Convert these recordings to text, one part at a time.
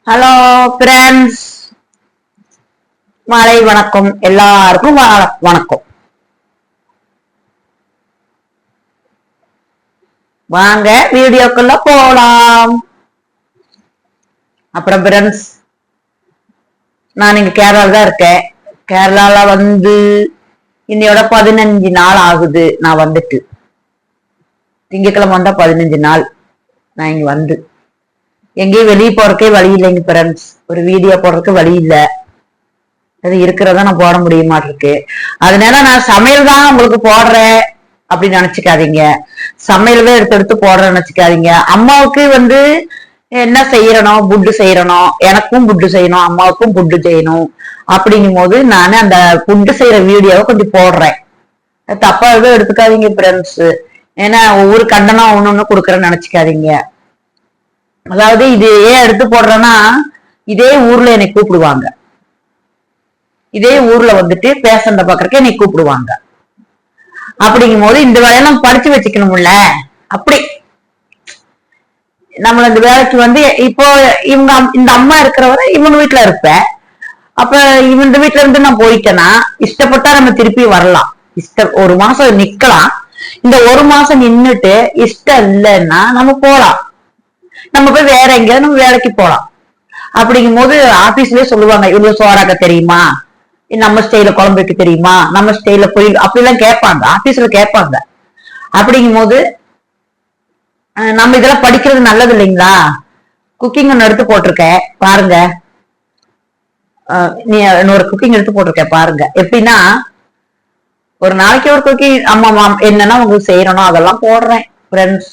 Hello friends, மாலை வணக்கம். எல்லாருக்கும் வணக்கம். வாங்க வீடியோக்குள்ள போலாம். அப்புறம் ஃப்ரெண்ட்ஸ், நான் இங்க கேரளால தான் இருக்கேன். கேரளால இன்னையோட 15 நாள் ஆகுது. நான் வந்துட்டு திங்கக்கிழமை வந்தா 15 நாள். நான் இங்க எங்கேயும் வெளியே போறதுக்கே வழி இல்லைங்க ஃப்ரெண்ட்ஸ். ஒரு வீடியோ போடுறதுக்கு வழி இல்ல. அது இருக்கிறதா நான் போட முடிய மாட்டிருக்கு. அதனால நான் சமையல் தான் உங்களுக்கு போடுறேன் அப்படின்னு நினைச்சுக்காதீங்க. சமையல் எடுத்து எடுத்து போடுறேன்னு நினைச்சுக்காதீங்க. அம்மாவுக்கு என்ன செய்யறணும், புட்டு செய்யறணும், எனக்கும் புட்டு செய்யணும், அம்மாவுக்கும் புட்டு செய்யணும். அப்படிங்கும் போது நான் அந்த புட்டு செய்யற வீடியோவை கொஞ்சம் போடுறேன். தப்பா எதுவும் எடுத்துக்காதீங்க ஃப்ரெண்ட்ஸ். ஏன்னா ஒவ்வொரு கண்டனம் ஒண்ணு கொடுக்குறேன்னு நினைச்சுக்காதீங்க. அதாவது இது ஏன் எடுத்து போடுறேன்னா, இதே ஊர்ல என்னை கூப்பிடுவாங்க. இதே ஊர்ல பேசண்ட பாக்குறதுக்கு என்னை கூப்பிடுவாங்க. அப்படிங்கும் போது இந்த வேலையெல்லாம் படிச்சு வச்சுக்கணும்ல. அப்படி நம்மள இந்த வேலைக்கு இப்போ இவங்க இந்த அம்மா இருக்கிறவரை இவங்க வீட்டுல இருப்பேன். அப்ப இந்த வீட்டுல இருந்து நான் போயிட்டேன்னா இஷ்டப்பட்டா நம்ம திருப்பி வரலாம். ஒரு மாசம் நிக்கலாம். இந்த ஒரு மாசம் நின்னுட்டு இஷ்டம் இல்லைன்னா நம்ம போலாம். நம்ம போய் வேற எங்கேயாவது நம்ம வேலைக்கு போலாம். அப்படிங்கும் போது ஆபீஸ்லயே சொல்லுவாங்க, இவ்வளவு சோறாக்க தெரியுமா, நம்ம ஸ்டைல குழம்பு வைக்க தெரியுமா, நம்ம ஸ்டைல போய் அப்படிலாம் கேட்பாங்க. ஆபீஸ்ல கேட்பாங்க. அப்படிங்கும் போது நம்ம இதெல்லாம் படிக்கிறது நல்லது இல்லைங்களா? குக்கிங் ஒன்னு எடுத்து போட்டிருக்கேன் பாருங்க. நீ இன்னொரு குக்கிங் எடுத்து போட்டிருக்கேன் பாருங்க. எப்படின்னா, ஒரு நாளைக்கு ஒரு குக்கிங் அம்மா என்னன்னா உங்களுக்கு செய்யணும் அதெல்லாம் போடுறேன் ஃப்ரெண்ட்ஸ்.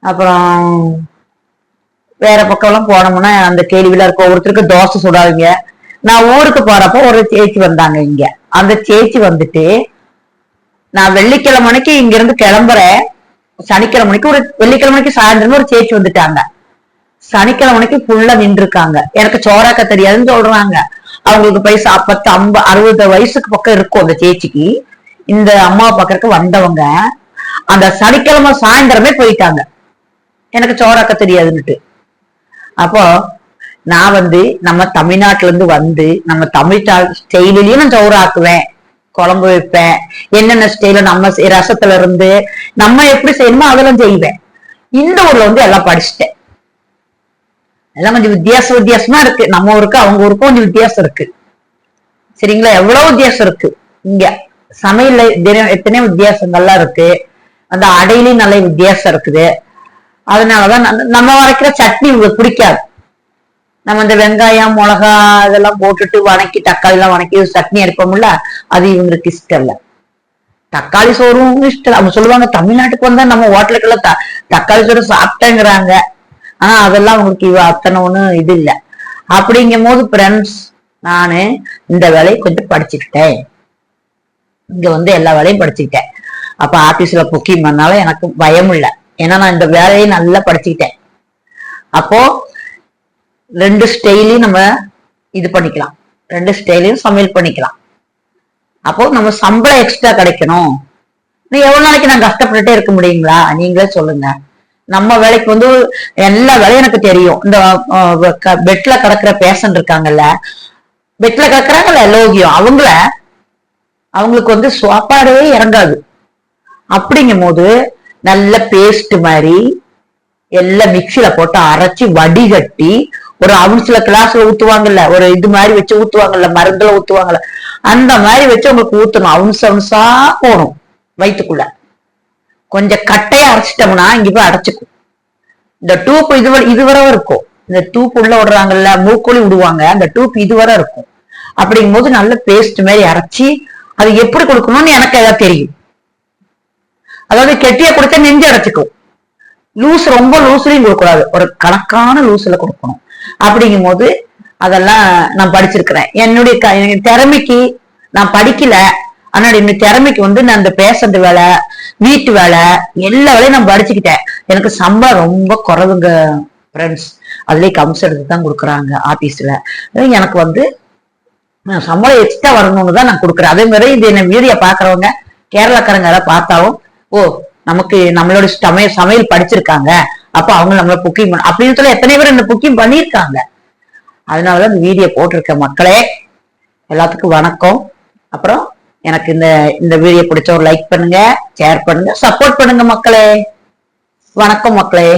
அப்புறம் வேற பக்கம் எல்லாம் போனோம்னா அந்த கேள்வியில இருக்க ஒருத்தருக்கு தோசை சுடாதீங்க. நான் ஊருக்கு போறப்போ ஒரு சேச்சி வந்தாங்க இங்க. அந்த சேச்சி நான் வெள்ளிக்கிழமைக்கு இங்க இருந்து கிளம்புறேன். சனிக்கிழமைக்கு வெள்ளிக்கிழமைக்கு சாயந்தரம் ஒரு சேச்சி வந்துட்டாங்க. சனிக்கிழமைக்கு ஃபுல்லா நின்று இருக்காங்க. எனக்கு சோறாக்க தெரியாதுன்னு சொல்றாங்க. அவங்களுக்கு வயசு 50 60 வயசுக்கு பக்கம் இருக்கும் அந்த சேச்சிக்கு. இந்த அம்மா பக்கத்துக்கு வந்தவங்க அந்த சனிக்கிழமை சாயந்தரமே போயிட்டாங்க, எனக்கு சோறாக்க தெரியாதுன்னுட்டு. அப்போ நான் நம்ம தமிழ்நாட்டுல இருந்து நம்ம தமிழ் ஸ்டைலையும் நான் சோறு ஆக்குவேன், குழம்பு வைப்பேன். என்னென்ன ஸ்டைல நம்ம ரசத்துல இருந்து நம்ம எப்படி செய்யணுமோ அதெல்லாம் செய்வேன். இந்த ஊர்ல எல்லாம் படிச்சுட்டேன். எல்லாம் கொஞ்சம் வித்தியாசமா இருக்கு. நம்ம ஊருக்கு அவங்க ஊருக்கும் கொஞ்சம் வித்தியாசம் இருக்கு. சரிங்களா? எவ்வளவு வித்தியாசம் இருக்கு. இங்க சமையல்ல எத்தனையோ வித்தியாசங்கள்லாம் இருக்கு. அந்த அடையிலையும் நல்ல வித்தியாசம் இருக்குது. அதனாலதான் நம்ம வரைக்கிற சட்னி உங்களுக்கு பிடிக்காது. நம்ம இந்த வெங்காயம் மிளகா இதெல்லாம் போட்டுட்டு வணக்கி தக்காளி எல்லாம் வணக்கி சட்னி அரைப்போம்ல, அது இவங்களுக்கு இஷ்டம் இல்ல. தக்காளி சோறும் இஷ்டம். அவங்க சொல்லுவாங்க, தமிழ்நாட்டுக்கு வந்தா நம்ம ஹோட்டலுக்குள்ள தக்காளி சோறு சாப்பிட்டேங்கிறாங்க. ஆனா அதெல்லாம் அவங்களுக்கு அத்தனை ஒண்ணும் இது இல்லை. அப்படிங்கும் போது ஃப்ரெண்ட்ஸ், நானு இந்த வேலையை கொஞ்சம் படிச்சுக்கிட்டேன். இங்க எல்லா வேலையும் படிச்சுக்கிட்டேன். அப்ப ஆபீஸ்ல புக்கிங் பண்ணாலும் எனக்கு பயம் இல்லை. ஏன்னா நான் இந்த வேலையை நல்லா படிச்சுக்கிட்டேன். அப்போ 2 ஸ்டைலையும் நம்ம இது பண்ணிக்கலாம். 2 ஸ்டைலையும் சமையல் பண்ணிக்கலாம். அப்போ நம்ம சம்பளம் எக்ஸ்ட்ரா கிடைக்கணும். எவ்வளவு நாளைக்கு நான் கஷ்டப்பட்டுட்டே இருக்க முடியுங்களா? நீங்களே சொல்லுங்க. நம்ம வேலைக்கு எல்லா வேலையும் எனக்கு தெரியும். இந்த பெட்ல கிடக்குற பேஷண்ட் இருக்காங்கல்ல, பெட்ல கிடக்குறாங்கல்ல லோகியம், அவங்களுக்கு சாப்பாடே இறங்காது. அப்படிங்கும் போது நல்ல பேஸ்ட் மாதிரி எல்லாம் மிக்சியில போட்டு அரைச்சி வடிகட்டி ஒரு அவுன்ஸ்ல கிளாஸ்ல ஊத்துவாங்கல்ல, ஒரு இது மாதிரி வச்சு ஊத்துவாங்கல்ல, மருந்துல ஊத்துவாங்கல்ல, அந்த மாதிரி வச்சு உங்களுக்கு ஊத்தணும். அவுன்ஸா போகணும் வயிற்றுக்குள்ள. கொஞ்சம் கட்டையா அரைச்சிட்டோம்னா இங்க போய் அடைச்சுக்கும். இந்த டூப் இதுவரை இருக்கும். இந்த டூப் உள்ள விடுறாங்கல்ல, மூக்கொழி விடுவாங்க, அந்த டூப் இதுவரை இருக்கும். அப்படிங்கும் போது நல்ல பேஸ்ட் மாதிரி அரைச்சி அது எப்படி கொடுக்கணும்னு எனக்கு ஏதாவது தெரியும். அதாவது கெட்டியா கொடுத்தா நெஞ்சு அடைச்சுக்கும். ரொம்ப லூஸ்லயும் கொடுக்கூடாது, ஒரு கணக்கான லூஸ்ல கொடுக்கணும். அப்படிங்கும் போது அதெல்லாம் நான் படிச்சிருக்கிறேன். என்னுடைய திறமைக்கு நான் படிக்கல. ஆனா என்னுடைய திறமைக்கு நான் அந்த பேஷண்ட் வேலை, வீட்டு வேலை, எல்லா வேலையும் நான் படிச்சுக்கிட்டேன். எனக்கு சம்பளம் ரொம்ப குறைவுங்க ஃப்ரெண்ட்ஸ். அதுலயே கம்ஸ் எடுத்து தான் கொடுக்குறாங்க ஆபீஸ்ல. எனக்கு சம்பளம் எக்ஸ்ட்ரா வரணும்னு தான் நான் கொடுக்குறேன். அதே மாதிரி இது என்ன வீடியோ பாக்குறவங்க கேரளாக்காரங்க யாராவது பார்த்தாலும், ஓ நமக்கு நம்மளோட சமையல் படிச்சிருக்காங்க, அப்ப அவங்க நம்மள புக்கிங் பண்ண அப்படின்னு சொல்லி எத்தனை பேர் என்ன புக்கிங் பண்ணிருக்காங்க. அதனாலதான் இந்த வீடியோ போட்டிருக்க மக்களே. எல்லாத்துக்கும் வணக்கம். அப்புறம் எனக்கு இந்த வீடியோ பிடிச்ச ஒரு லைக் பண்ணுங்க, ஷேர் பண்ணுங்க, சப்போர்ட் பண்ணுங்க மக்களே. வணக்கம் மக்களே.